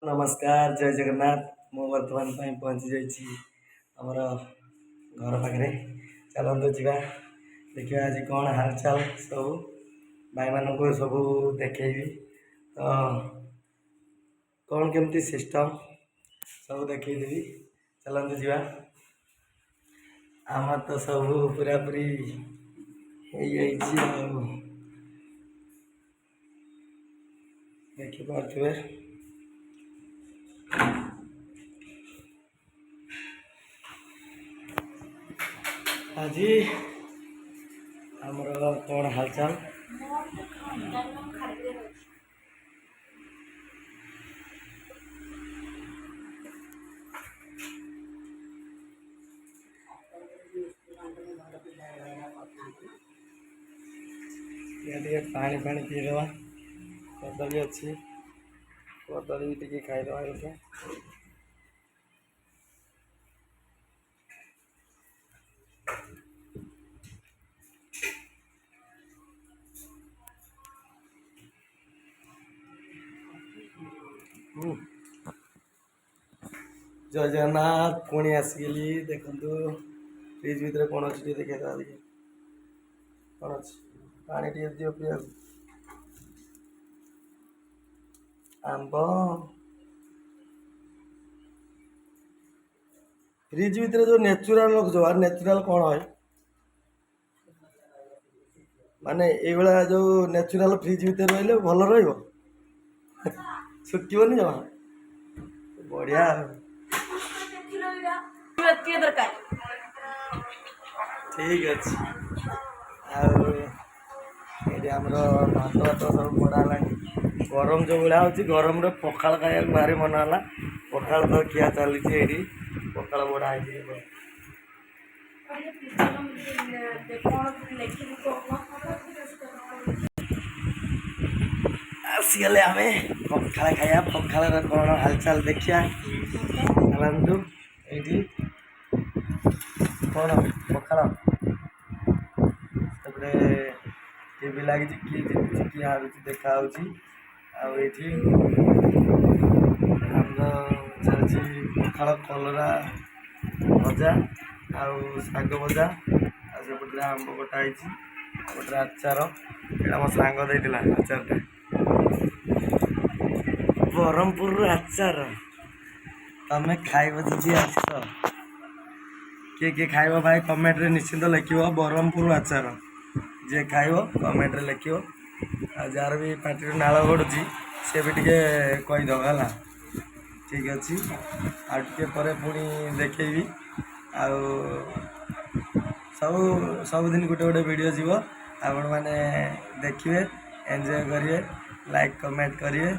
नमस्कार जय जगन्नाथ। मु बर्तमान पहुँची जाइए आमर घर पाखे। चलते जा देखा आज कौन हालचाल सब भाई मान सब देखी तो कौन केमती सिस्टम सब देखदेवी। चलते जा आम तो सब पूरा पूरी देखिपे आज आमर कौन हालचाल पानी पानी पीदे कदली अच्छी कदली टी खाईदे देखिए। जय जगन्नाथ पुणी आसगली देखु फ्रिज भितर कौन अच्छे देखिए कौन अच्छे पानी टे दियो पिया आंब फ्रिज भितर जो नेचुराल रखो आर नेचुराल कौन है माने ये जो नेचुराल फ्रिज भितर रही भल रुकनी जमा बढ़िया ठीक अच्छे आमर भात भात सब बड़ा गरम जो भाया हो गरम पखाड़ खाया भारी मन है पखाड़ तो खिया चली पखाड़ बड़ा आसीगले आम पखाड़ खाया पखाड़ कौन हालचाल देखिया चलतु ये कौन पखाड़ टीवी लगी किए जीतुची किए हारुची देखा आठी चलती पखाड़ कलरा भजा आग भजा आगे आंब कटाई गोटे आचार ये मो सांग देता आचारटा ब्रह्मपुर आचार तमें खाइब जी आस किए खाइब भाई कमेंट रे निश्चिंत लिख ब्रह्मपुर आचार जे खाइब कमेंट रे लिख जार भी पार्टी नाल गड़ुची सी भी टे कहीदब है ठीक अच्छे आगे पुणी देखेबी सबुदिन गोटे गोटे वीडियो जीव आपण मैंने देखिए एंजॉय करिए लाइक कमेंट करिए।